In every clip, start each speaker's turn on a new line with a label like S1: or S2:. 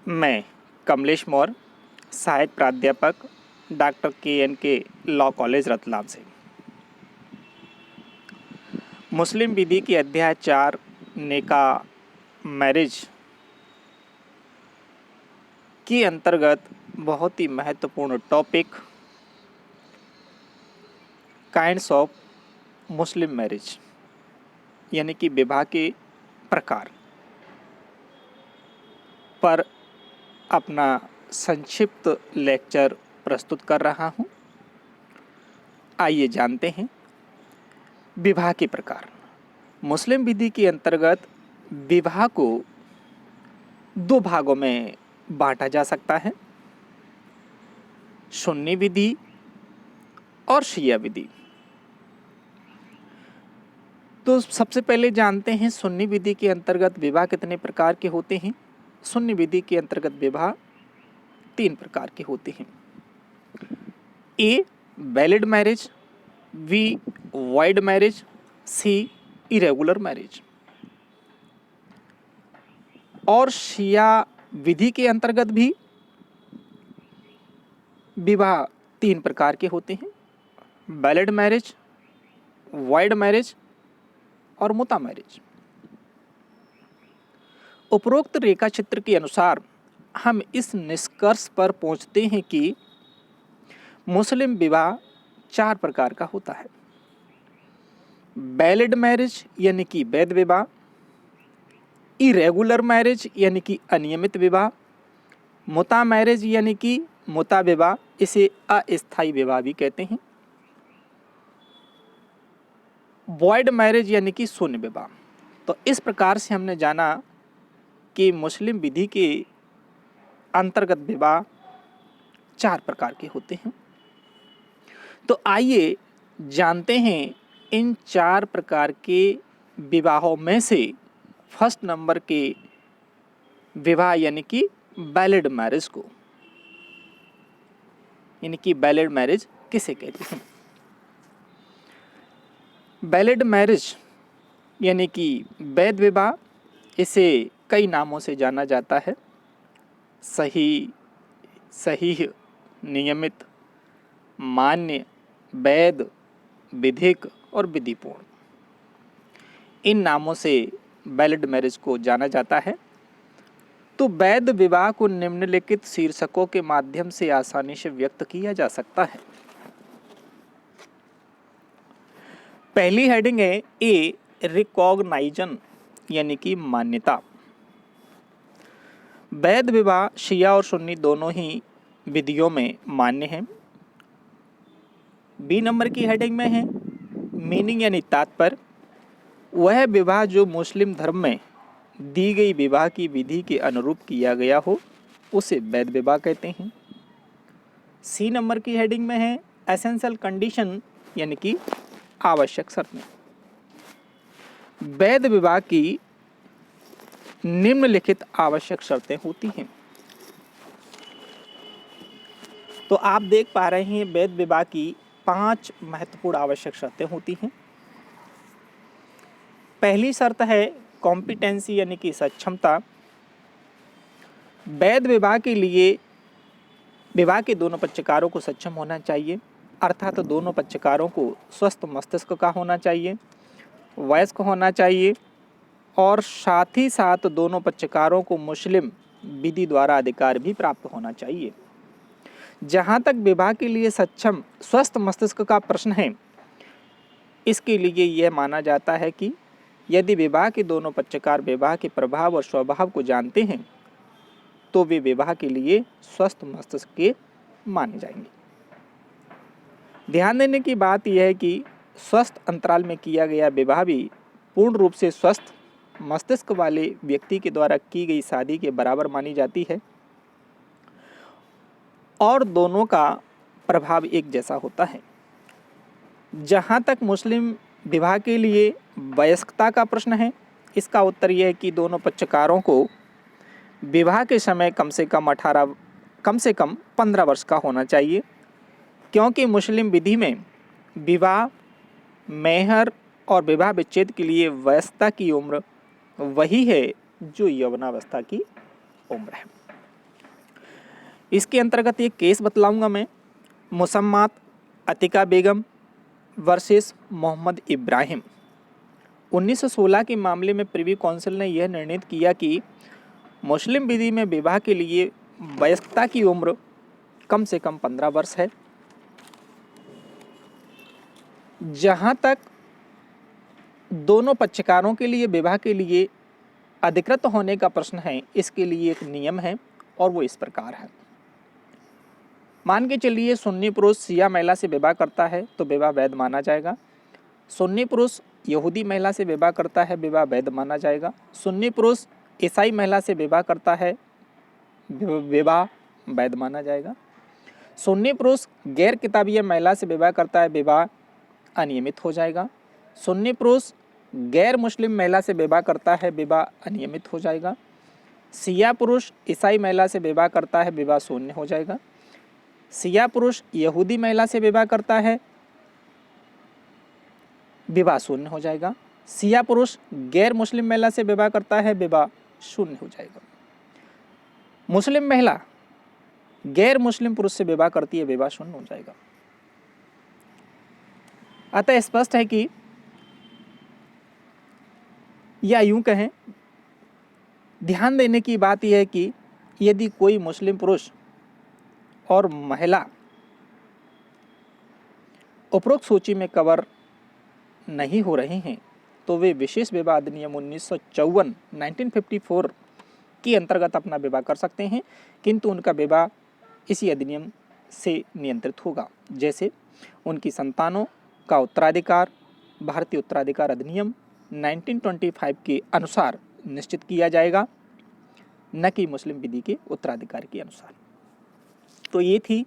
S1: मैं कमलेश मौर्य, सहायक प्राध्यापक डॉक्टर के लॉ कॉलेज रतलाम से मुस्लिम विधि की अध्याय 4 नेका मैरिज के अंतर्गत बहुत ही महत्वपूर्ण topic kinds of Muslim marriage यानी कि विवाह के प्रकार पर अपना संक्षिप्त लेक्चर प्रस्तुत कर रहा हूं। आइए जानते हैं विवाह के प्रकार। मुस्लिम विधि के अंतर्गत विवाह को दो भागों में बांटा जा सकता है, सुन्नी विधि और शिया विधि। तो सबसे पहले जानते हैं सुन्नी विधि के अंतर्गत विवाह कितने प्रकार के होते हैं। सुन्नी विधि के अंतर्गत विवाह 3 प्रकार के होते हैं। A valid marriage, B void marriage, C irregular marriage. और शिया विधि के अंतर्गत भी विवाह 3 प्रकार के होते हैं, वैलिड मैरिज, वॉइड मैरिज और मुता मैरिज। उपरोक्त रेखा चित्र के अनुसार हम इस निष्कर्ष पर पहुंचते हैं कि मुस्लिम विवाह 4 प्रकार का होता है। वैलिड मैरिज यानी कि वैध विवाह, इरेगुलर मैरिज यानी कि अनियमित विवाह, मुता मैरिज यानी कि मुता विवाह, इसे अस्थायी विवाह भी कहते हैं, वॉइड मैरिज यानी कि शून्य विवाह। तो इस प्रकार से हमने जाना कि मुस्लिम विधि के अंतर्गत विवाह 4 प्रकार के होते हैं। तो आइए जानते हैं इन 4 प्रकार के विवाहों में से फर्स्ट नंबर के विवाह यानी कि वैलिड मैरिज को, यानी कि वैलिड मैरिज किसे कहते हैं। वैलिड मैरिज यानी कि वैध विवाह, इसे कई नामों से जाना जाता है, सही, नियमित, मान्य, वैध, विधिक और विधिपूर्ण। इन नामों से वैलिड मैरिज को जाना जाता है। तो वैध विवाह को निम्नलिखित शीर्षकों के माध्यम से आसानी से व्यक्त किया जा सकता है। पहली हेडिंग है ए रिकॉग्नाइजन यानी कि मान्यता। वैध विवाह शिया और सुन्नी दोनों ही विधियों में मान्य है। बी नंबर की हेडिंग में है मीनिंग यानी तात्पर्य। वह विवाह जो मुस्लिम धर्म में दी गई विवाह की विधि के अनुरूप किया गया हो उसे वैध विवाह कहते हैं। सी नंबर की हेडिंग में है एसेंशियल कंडीशन यानी कि आवश्यक शर्तें। वैध विवाह की निम्नलिखित आवश्यक शर्तें होती हैं। तो आप देख पा रहे हैं वैध विवाह की 5 महत्वपूर्ण आवश्यक शर्तें होती हैं। पहली शर्त है कॉम्पिटेंसी यानी कि सक्षमता। वैध विवाह के लिए विवाह के दोनों पक्षकारों को सक्षम होना चाहिए, अर्थात तो दोनों पक्षकारों को स्वस्थ मस्तिष्क का होना चाहिए, वयस्क होना चाहिए और साथ ही साथ दोनों पक्षकारों को मुस्लिम विधि द्वारा अधिकार भी प्राप्त होना चाहिए। जहाँ तक विवाह के लिए सक्षम स्वस्थ मस्तिष्क का प्रश्न है, इसके लिए यह माना जाता है कि यदि विवाह के दोनों पक्षकार विवाह के प्रभाव और स्वभाव को जानते हैं तो वे विवाह के लिए स्वस्थ मस्तिष्क के माने जाएंगे। ध्यान देने की बात यह है कि स्वस्थ अंतराल में किया गया विवाह भी पूर्ण रूप से स्वस्थ मस्तिष्क वाले व्यक्ति के द्वारा की गई शादी के बराबर मानी जाती है और दोनों का प्रभाव एक जैसा होता है। जहाँ तक मुस्लिम विवाह के लिए वयस्कता का प्रश्न है, इसका उत्तर यह है कि दोनों पक्षकारों को विवाह के समय कम से कम 15 वर्ष का होना चाहिए, क्योंकि मुस्लिम विधि में विवाह, मेहर और विवाह विच्छेद के लिए वयस्कता की उम्र वही है जो यौवनावस्था की उम्र है। इसके अंतर्गत एक केस बतलाऊंगा मैं, मुसम्मात अतिका बेगम वर्सेस मोहम्मद इब्राहिम। 1916 के मामले में प्रिवी काउंसिल ने यह निर्णित किया कि मुस्लिम विधि में विवाह के लिए वयस्कता की उम्र कम से कम 15 वर्ष है। जहाँ तक दोनों पक्षकारों के लिए विवाह के लिए अधिकृत होने का प्रश्न है, इसके लिए एक नियम है और वो इस प्रकार है। मान के चलिए सुन्नी पुरुष शिया महिला से विवाह करता है तो विवाह वैध माना जाएगा। सुन्नी पुरुष यहूदी महिला से विवाह करता है, विवाह वैध माना जाएगा। सुन्नी पुरुष ईसाई महिला से विवाह करता है, विवाह वैध माना जाएगा। सुन्नी पुरुष गैर किताबिया महिला से विवाह करता है, विवाह अनियमित हो जाएगा। सुन्नी पुरुष गैर मुस्लिम महिला से विवाह करता है, विवाह अनियमित हो जाएगा। शिया पुरुष ईसाई महिला से विवाह करता है, विवाह शून्य हो जाएगा। शिया पुरुष यहूदी महिला से विवाह करता है, विवाह शून्य हो जाएगा। शिया पुरुष गैर मुस्लिम महिला से विवाह करता है, विवाह शून्य हो जाएगा। मुस्लिम महिला गैर मुस्लिम पुरुष से विवाह करती है, विवाह शून्य हो जाएगा। अतः स्पष्ट है कि या यूं कहें, ध्यान देने की बात यह है कि यदि कोई मुस्लिम पुरुष और महिला उपरोक्त सूची में कवर नहीं हो रहे हैं तो वे विशेष विवाह अधिनियम 1954 के अंतर्गत अपना विवाह कर सकते हैं, किंतु उनका विवाह इसी अधिनियम से नियंत्रित होगा। जैसे उनकी संतानों का उत्तराधिकार भारतीय उत्तराधिकार अधिनियम 1925 के अनुसार निश्चित किया जाएगा, न कि मुस्लिम विधि के उत्तराधिकार के अनुसार। तो ये थी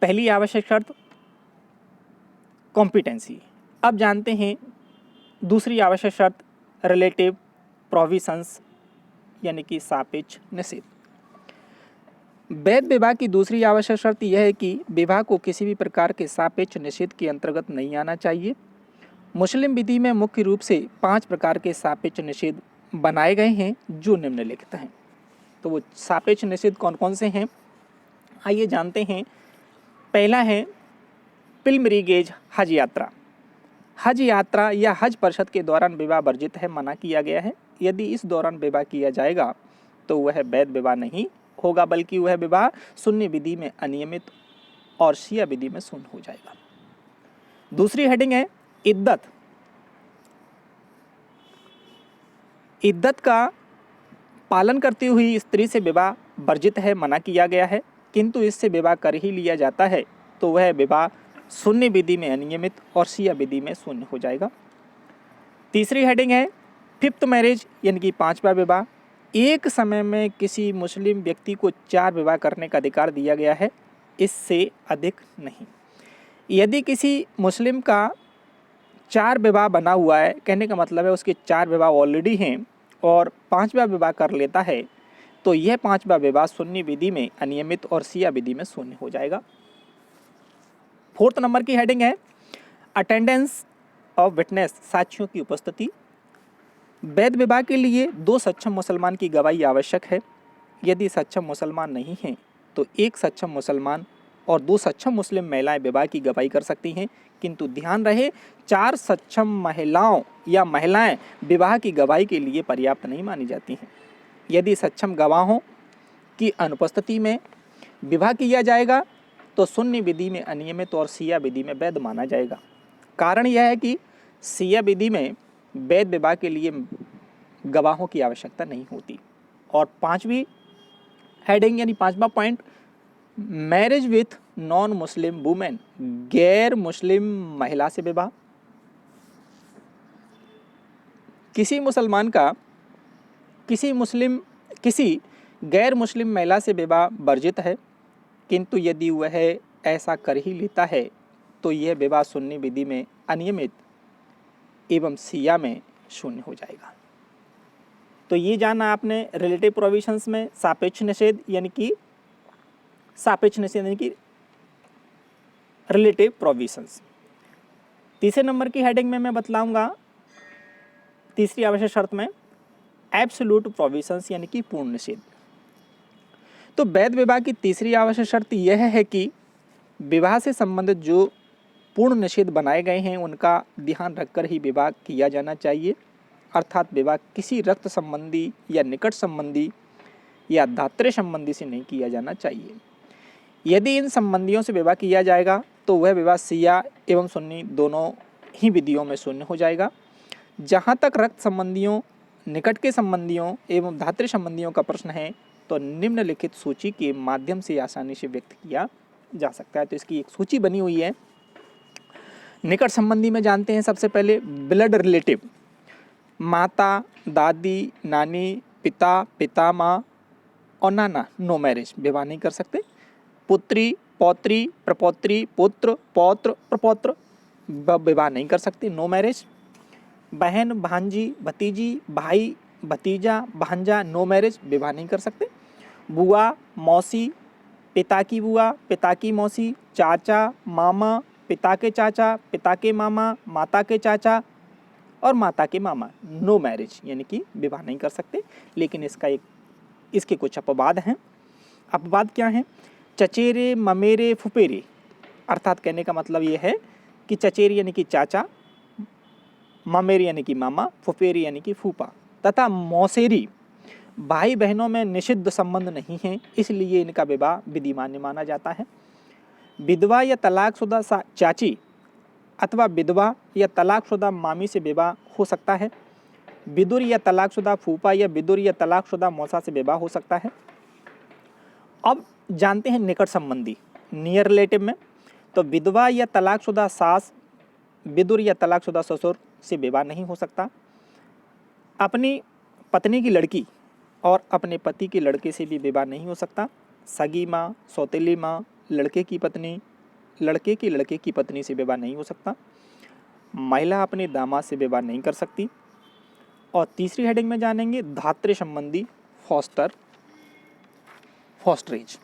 S1: पहली आवश्यक शर्त, कॉम्पिटेंसी। अब जानते हैं दूसरी आवश्यक शर्त, रिलेटिव प्रोविजंस यानी कि सापेक्ष निषेध। वैध विवाह की दूसरी आवश्यक शर्त यह है कि विवाह को किसी भी प्रकार के सापेक्ष निषेध के अंतर्गत नहीं आना चाहिए। मुस्लिम विधि में मुख्य रूप से 5 प्रकार के सापेक्ष निषेध बनाए गए हैं जो निम्नलिखित हैं। तो वो सापेक्ष निषेध कौन कौन से हैं, आइए जानते हैं। पहला है पिलग्रिमेज हज यात्रा। हज यात्रा या हज परिषद के दौरान विवाह वर्जित है, मना किया गया है। यदि इस दौरान विवाह किया जाएगा तो वह वैध विवाह नहीं होगा, बल्कि वह विवाह सुन्नी विधि में अनियमित और शिया विधि में शून्य हो जाएगा। दूसरी हेडिंग है इद्दत। इद्दत का पालन करती हुई स्त्री से विवाह वर्जित है, मना किया गया है, किंतु इससे विवाह कर ही लिया जाता है तो वह विवाह सुन्नी विधि में अनियमित और शिया विधि में शून्य हो जाएगा। तीसरी हेडिंग है फिफ्थ मैरिज यानी कि 5वां विवाह। एक समय में किसी मुस्लिम व्यक्ति को 4 विवाह करने का अधिकार दिया गया है, इससे अधिक नहीं। यदि किसी मुस्लिम का 4 विवाह बना हुआ है, कहने का मतलब है उसके 4 विवाह ऑलरेडी हैं और 5वां विवाह कर लेता है, तो यह 5वां विवाह सुन्नी विधि में अनियमित और शिया विधि में शून्य हो जाएगा। 4th नंबर की हेडिंग है अटेंडेंस ऑफ विटनेस, साक्षियों की उपस्थिति। वैध विवाह के लिए 2 सक्षम मुसलमान की गवाही आवश्यक है। यदि सक्षम मुसलमान नहीं हैं तो 1 सक्षम मुसलमान और 2 सक्षम मुस्लिम महिलाएं विवाह की गवाही कर सकती हैं, किंतु ध्यान रहे 4 सक्षम महिलाओं या महिलाएं विवाह की गवाही के लिए पर्याप्त नहीं मानी जाती हैं। यदि सक्षम गवाहों की अनुपस्थिति में विवाह किया जाएगा तो सुन्नी विधि में अनियमित और शिया विधि में वैध माना जाएगा। कारण यह है कि शिया विधि में वैध विवाह के लिए गवाहों की आवश्यकता नहीं होती। और 5वीं हेडिंग यानी 5वां point, marriage with non Muslim women, गैर मुस्लिम महिला से विवाह। किसी मुसलमान का किसी गैर मुस्लिम महिला से विवाह वर्जित है, किंतु यदि वह ऐसा कर ही लेता है तो यह विवाह सुन्नी विधि में अनियमित एवं शिया में शून्य हो जाएगा। तो ये जाना आपने रिलेटिव प्रोविजंस में सापेक्ष निषेध यानी कि रिलेटिव प्रोविजंस। तीसरे नंबर की हेडिंग में मैं बतलाऊंगा, तीसरी आवश्यक शर्त में एब्सोल्यूट प्रोविजंस यानी कि पूर्ण निषेध। तो वैध विवाह की तीसरी आवश्यक शर्त यह है कि विवाह से संबंधित जो पूर्ण निषेध बनाए गए हैं उनका ध्यान रखकर ही विवाह किया जाना चाहिए। अर्थात विवाह किसी रक्त संबंधी या निकट संबंधी या दात्रे संबंधी से नहीं किया जाना चाहिए। यदि इन संबंधियों से विवाह किया जाएगा तो वह विवाह शिया एवं सुन्नी दोनों ही विधियों में शून्य हो जाएगा। जहाँ तक रक्त संबंधियों, निकट के संबंधियों एवं धात्री संबंधियों का प्रश्न है तो निम्नलिखित सूची के माध्यम से आसानी से व्यक्त किया जा सकता है। तो इसकी एक सूची बनी हुई है। निकट संबंधी में जानते हैं सबसे पहले ब्लड रिलेटिव, माता, दादी, नानी, पिता, पितामह और नाना, नो मैरिज, विवाह नहीं कर सकते। पुत्री, पौत्री, प्रपौत्री, पुत्र, पौत्र, प्रपौत्र, विवाह नहीं कर सकते, नो मैरिज। बहन, भांजी, भतीजी, भाई, भतीजा, भांजा, नो मैरिज, विवाह नहीं कर सकते। बुआ, मौसी, पिता की बुआ, पिता की मौसी, चाचा, मामा, पिता के चाचा, पिता के मामा, माता के चाचा और माता के मामा, नो मैरिज, यानी कि विवाह नहीं कर सकते। लेकिन इसके कुछ अपवाद हैं। अपवाद क्या हैं? चचेरे, ममेरे, फुफेरे, अर्थात कहने का मतलब ये है कि चचेरे यानी कि चाचा, ममेरे यानी कि मामा, फुफेरी यानी कि फूफा तथा मौसेरी भाई बहनों में निषिद्ध संबंध नहीं है, इसलिए इनका विवाह विधिमान्य माना जाता है। विधवा या तलाकशुदा चाची अथवा विधवा या तलाकशुदा मामी से विवाह हो सकता है। विदुर या तलाकशुदा फूफा या विदुर या तलाकशुदा मौसा से विवाह हो सकता है। अब जानते हैं निकट संबंधी, नियर रिलेटिव में, तो विधवा या तलाकशुदा सास, विदुर या तलाकशुदा ससुर से विवाह नहीं हो सकता। अपनी पत्नी की लड़की और अपने पति के लड़के से भी विवाह नहीं हो सकता। सगी माँ, सौतेली माँ, लड़के की पत्नी, लड़के के लड़के की पत्नी से विवाह नहीं हो सकता। महिला अपने दामाद से विवाह नहीं कर सकती। और तीसरी हेडिंग में जानेंगे धात्री संबंधी, फॉस्टरेज।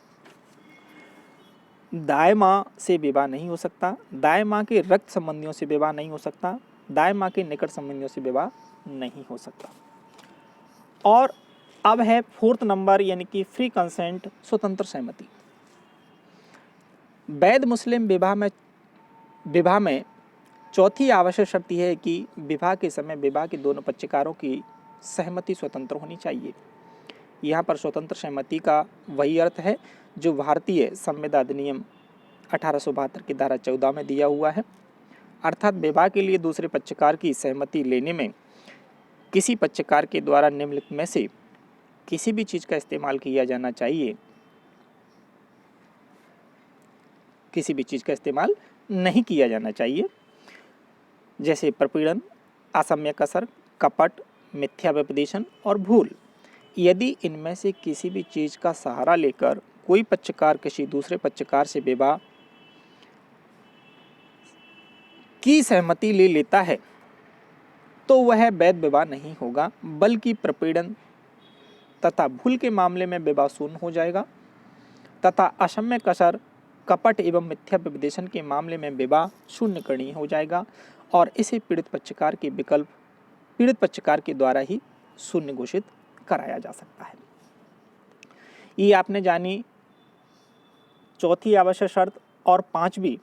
S1: दाई माँ से विवाह नहीं हो सकता। दाई माँ के रक्त संबंधियों से विवाह नहीं हो सकता। दाई माँ के निकट संबंधियों से विवाह नहीं हो सकता। और अब है फोर्थ नंबर, यानी कि फ्री कंसेंट, स्वतंत्र सहमति। वैध मुस्लिम विवाह में चौथी आवश्यक शर्त यह है कि विवाह के समय विवाह के दोनों पक्षकारों की सहमति स्वतंत्र होनी चाहिए। यहाँ पर स्वतंत्र सहमति का वही अर्थ है जो भारतीय संविदा अधिनियम 1872 की धारा 14 में दिया हुआ है। अर्थात विवाह के लिए दूसरे पक्षकार की सहमति लेने में किसी पक्षकार के द्वारा निम्नलिखित में से किसी भी चीज़ का इस्तेमाल किया जाना चाहिए, किसी भी चीज़ का इस्तेमाल नहीं किया जाना चाहिए, जैसे प्रपीड़न, असम्यक असर, कपट, मिथ्या व्यपदेशन और भूल। यदि इनमें से किसी भी चीज़ का सहारा लेकर कोई पक्षकार किसी दूसरे पक्षकार से विवाह की सहमति ले लेता है तो वह वैध विवाह नहीं होगा, बल्कि प्रपीड़न तथा भूल के मामले में विवाह शून्य हो जाएगा तथा असम्यक असर, कपट एवं मिथ्या व्यपदेशन के मामले में विवाह शून्यकरणीय हो जाएगा और इसे पीड़ित पक्षकार के द्वारा ही शून्य घोषित कराया जा सकता है। ये आपने जानी चौथी आवश्यक शर्त। और पांचवी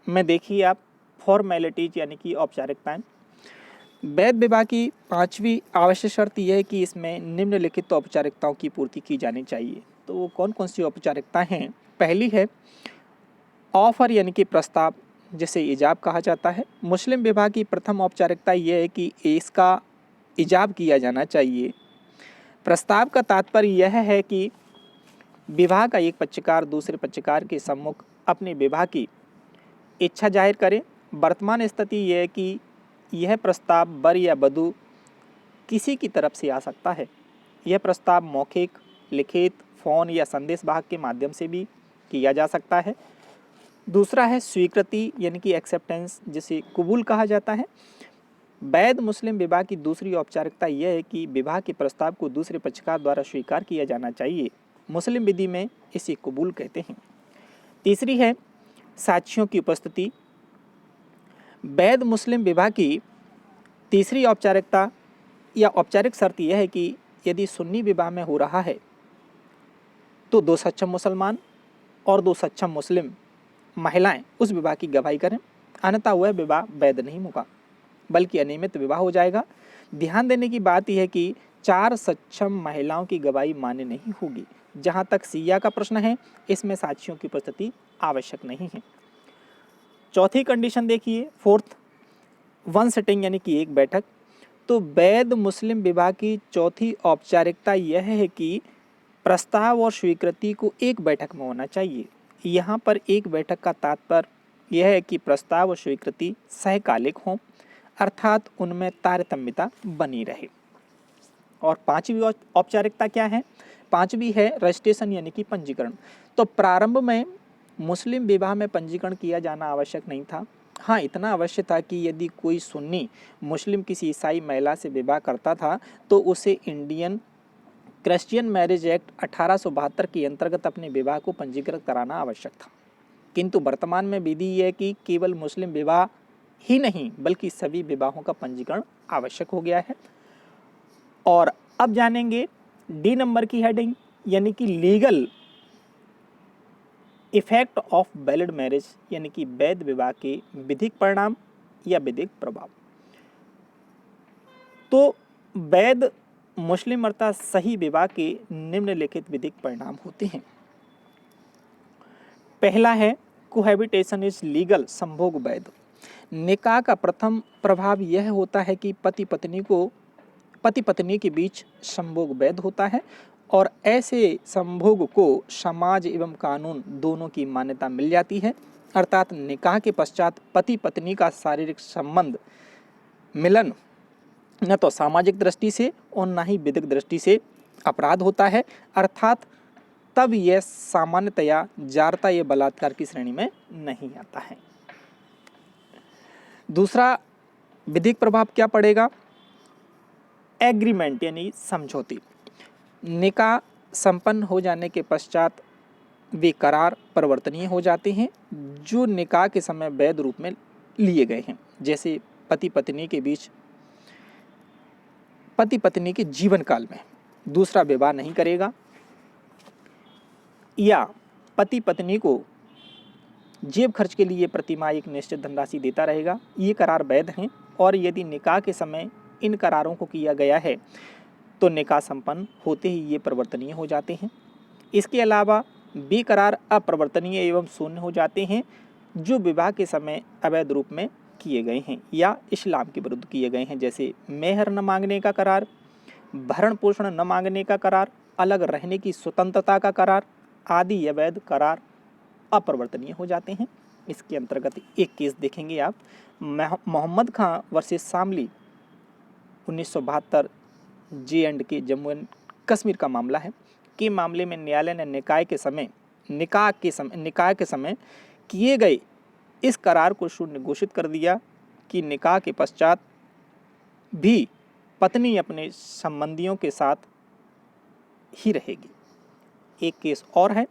S1: में देखिए आप फॉर्मेलिटीज, यानी कि औपचारिकताएं। वैध विवाह की पांचवी आवश्यक शर्त यह है कि इसमें निम्नलिखित औपचारिकताओं की पूर्ति की जानी चाहिए। तो वो कौन कौन सी औपचारिकताएं हैं? पहली है ऑफर, यानी कि प्रस्ताव, जिसे इजाब कहा जाता है। मुस्लिम विवाह की प्रथम औपचारिकता यह है कि इसका इजाब किया जाना चाहिए। प्रस्ताव का तात्पर्य यह है कि विवाह का एक पक्षकार दूसरे पक्षकार के सम्मुख अपने विवाह की इच्छा जाहिर करे। वर्तमान स्थिति यह है कि यह प्रस्ताव वर या वधू किसी की तरफ से आ सकता है। यह प्रस्ताव मौखिक, लिखित, फ़ोन या संदेश वाहक के माध्यम से भी किया जा सकता है। दूसरा है स्वीकृति, यानी कि एक्सेप्टेंस, जिसे कबूल कहा जाता है। वैध मुस्लिम विवाह की दूसरी औपचारिकता यह है कि विवाह के प्रस्ताव को दूसरे पक्षकार द्वारा स्वीकार किया जाना चाहिए। मुस्लिम विधि में इसे कबूल कहते हैं। तीसरी है साक्षियों की उपस्थिति। वैध मुस्लिम विवाह की तीसरी औपचारिकता या औपचारिक शर्त यह है कि यदि सुन्नी विवाह में हो रहा है तो 2 सक्षम मुसलमान और 2 सक्षम मुस्लिम महिलाएं उस विवाह की गवाही करें, अन्यथा वह विवाह वैध नहीं होगा बल्कि अनियमित विवाह हो जाएगा। ध्यान देने की बात यह है कि 4 सक्षम महिलाओं की गवाही मान्य नहीं होगी। जहां तक सिया का प्रश्न है, इसमें साक्षियों की उपस्थिति आवश्यक नहीं है। चौथी कंडीशन देखिए, फोर्थ, 1 सिटिंग यानी कि एक बैठक। तो वैध मुस्लिम विवाह की चौथी औपचारिकता यह है कि प्रस्ताव और स्वीकृति को एक बैठक में होना चाहिए। यहाँ पर एक बैठक का तात्पर्य यह है कि प्रस्ताव और स्वीकृति सहकालिक हों, अर्थात उनमें तारतम्यता बनी रहे। और 5वीं औपचारिकता क्या है? 5वीं है रजिस्ट्रेशन यानी कि पंजीकरण। तो प्रारंभ में मुस्लिम विवाह में पंजीकरण किया जाना आवश्यक नहीं था। हाँ, इतना अवश्य था कि यदि कोई सुन्नी मुस्लिम किसी ईसाई महिला से विवाह करता था तो उसे इंडियन क्रिश्चियन मैरिज एक्ट 1872 के अंतर्गत अपने विवाह को पंजीकृत कराना आवश्यक था। किंतु वर्तमान में विधि यह है कि केवल मुस्लिम विवाह ही नहीं बल्कि सभी विवाहों का पंजीकरण आवश्यक हो गया है। और अब जानेंगे डी नंबर की हेडिंग यानी कि legal effect of valid marriage यानी कि वैध विवाह के विधिक परिणाम या विधिक प्रभाव। तो वैध मुस्लिम अर्थात सही विवाह के निम्नलिखित विधिक परिणाम होते हैं। पहला है कोहैबिटेशन इज लीगल, संभोग वैध। निकाह का प्रथम प्रभाव यह होता है कि पति पत्नी के बीच संभोग वैध होता है और ऐसे संभोग को समाज एवं कानून दोनों की मान्यता मिल जाती है। अर्थात निकाह के पश्चात पति पत्नी का शारीरिक संबंध मिलन न तो सामाजिक दृष्टि से और न ही विधिक दृष्टि से अपराध होता है, अर्थात तब यह सामान्यतया जारता या बलात्कार की श्रेणी में नहीं आता है। दूसरा विधिक प्रभाव क्या पड़ेगा? एग्रीमेंट यानी समझौती। निकाह संपन्न हो जाने के पश्चात वे करार परिवर्तनीय हो जाते हैं जो निकाह के समय वैध रूप में लिए गए हैं। जैसे पति पत्नी के जीवन काल में दूसरा विवाह नहीं करेगा, या पति पत्नी को जेब खर्च के लिए प्रतिमाह एक निश्चित धनराशि देता रहेगा। ये करार वैध हैं और यदि निकाह के समय इन करारों को किया गया है तो निकाह संपन्न होते ही ये परिवर्तनीय हो जाते हैं। इसके अलावा वे करार अपरिवर्तनीय एवं शून्य हो जाते हैं जो विवाह के समय अवैध रूप में किए गए हैं या इस्लाम के विरुद्ध किए गए हैं। जैसे मेहर न मांगने का करार, भरण पोषण न मांगने का करार, अलग रहने की स्वतंत्रता का करार आदि अवैध करार अपरिवर्तनीय हो जाते हैं। इसके अंतर्गत एक केस देखेंगे आप, Mohammad Khan versus Shamli 1972 J&K Jammu and Kashmir का मामला है। के मामले में न्यायालय ने निकाह के समय किए गए इस करार को शून्य घोषित कर दिया कि निकाह के पश्चात भी पत्नी अपने संबंधियों के साथ ही रहेगी। एक केस और है,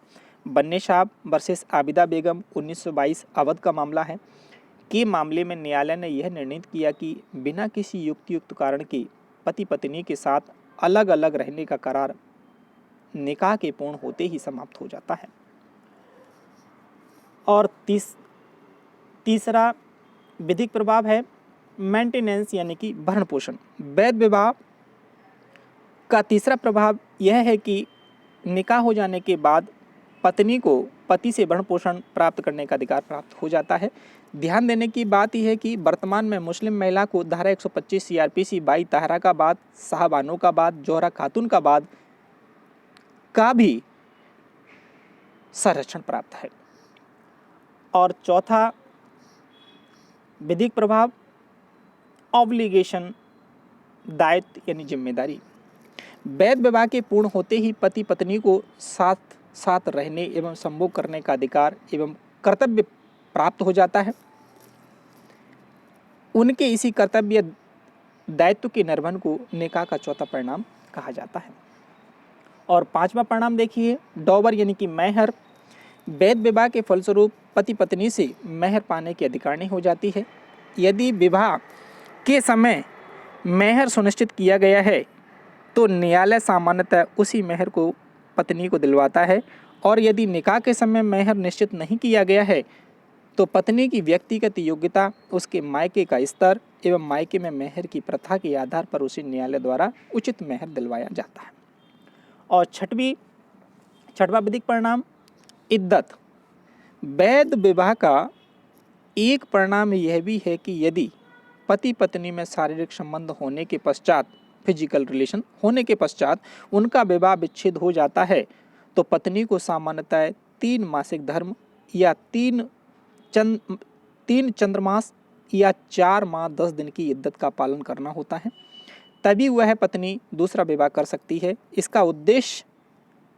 S1: बन्ने साहब वर्सेस आबिदा बेगम 1922 अवध का मामला है। के मामले में न्यायालय ने यह निर्णित किया कि बिना किसी युक्त कारण के पति पत्नी के साथ अलग अलग रहने का करार निकाह के पूर्ण होते ही समाप्त हो जाता है। और तीसरा विधिक प्रभाव है मेंटेनेंस यानी कि भरण पोषण। वैध विवाह का तीसरा प्रभाव यह है कि निकाह हो जाने के बाद पत्नी को पति से भरण पोषण प्राप्त करने का अधिकार प्राप्त हो जाता है। ध्यान देने की बात यह है कि वर्तमान में मुस्लिम महिला को धारा 125 CRPC 22 ताहरा का बाद, साहबानों का बाद, जोहरा खातून का बाद का भी संरक्षण प्राप्त है। और चौथा विधिक प्रभाव ऑब्लिगेशन, दायित्व यानी जिम्मेदारी। वैध विवाह के पूर्ण होते ही पति पत्नी को साथ साथ रहने एवं संभोग करने का अधिकार एवं कर्तव्य प्राप्त हो जाता है। उनके इसी कर्तव्य दायित्व के निर्वहन को निकाह का चौथा परिणाम कहा जाता है। और पांचवा परिणाम देखिए, डॉवर यानी कि मेहर। वैध विवाह के फलस्वरूप पति पत्नी से मेहर पाने की अधिकारनी हो जाती है। यदि विवाह के समय मेहर सुनिश्चित किया गया है तो न्यायालय सामान्यतः उसी मेहर को पत्नी को दिलवाता है और यदि निकाह के समय मेहर निश्चित नहीं किया गया है तो पत्नी की व्यक्तिगत योग्यता, उसके मायके का स्तर एवं मायके में मेहर की प्रथा के आधार पर उसे न्यायालय द्वारा उचित मेहर दिलवाया जाता है। और छठवां विधिक परिणाम इद्दत। वैध विवाह का एक परिणाम यह भी है कि यदि पति पत्नी में शारीरिक संबंध होने के पश्चात, फिजिकल रिलेशन होने के पश्चात उनका विवाह विच्छेद हो जाता है तो पत्नी को सामान्यतः 3 मासिक धर्म या 3 चंद्रमास या 4 माह 10 दिन की इद्दत का पालन करना होता है, तभी वह पत्नी दूसरा विवाह कर सकती है। इसका उद्देश्य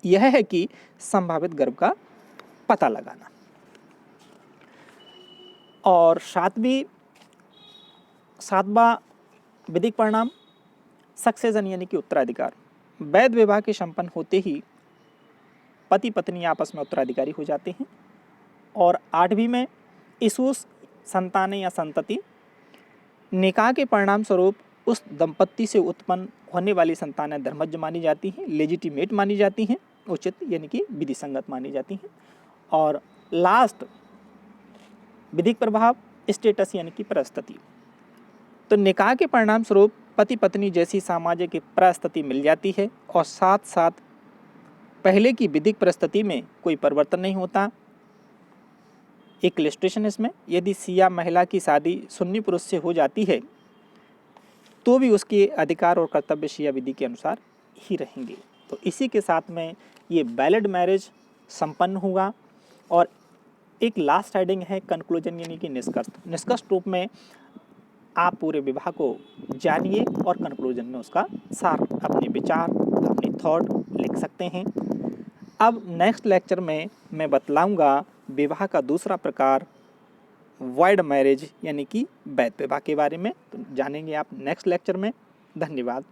S1: यह है कि संभावित गर्भ का पता लगाना। और सातवां विधिक परिणाम सक्सेशन यानी कि उत्तराधिकार। वैध विवाह के संपन्न होते ही पति पत्नी आपस में उत्तराधिकारी हो जाते हैं। और 8वीं में इसूस संतानें या संतति। निकाह के परिणाम स्वरूप उस दंपत्ति से उत्पन्न होने वाली संतानें धर्मज्ञ मानी जाती हैं, लेजिटिमेट मानी जाती हैं, उचित यानी कि विधि संगत मानी जाती हैं। और लास्ट विधिक प्रभाव स्टेटस यानी कि परिस्थिति। तो निकाह के परिणाम स्वरूप पति पत्नी जैसी सामाजिक परिस्थिति मिल जाती है और साथ साथ पहले की विधिक परिस्थिति में कोई परिवर्तन नहीं होता। एक इलस्ट्रेशन इसमें, यदि सिया महिला की शादी सुन्नी पुरुष से हो जाती है तो भी उसके अधिकार और कर्तव्य शिया विधि के अनुसार ही रहेंगे। तो इसी के साथ में ये वैलिड मैरिज संपन्न हुआ। और एक लास्ट हेडिंग है कंक्लूजन यानी कि निष्कर्ष रूप में आप पूरे विवाह को जानिए और कंक्लूजन में उसका सार, अपने विचार, अपने थॉट लिख सकते हैं। अब नेक्स्ट लेक्चर में मैं बतलाऊंगा विवाह का दूसरा प्रकार वाइड मैरिज यानी कि वैध विवाह के बारे में। तो जानेंगे आप नेक्स्ट लेक्चर में। धन्यवाद।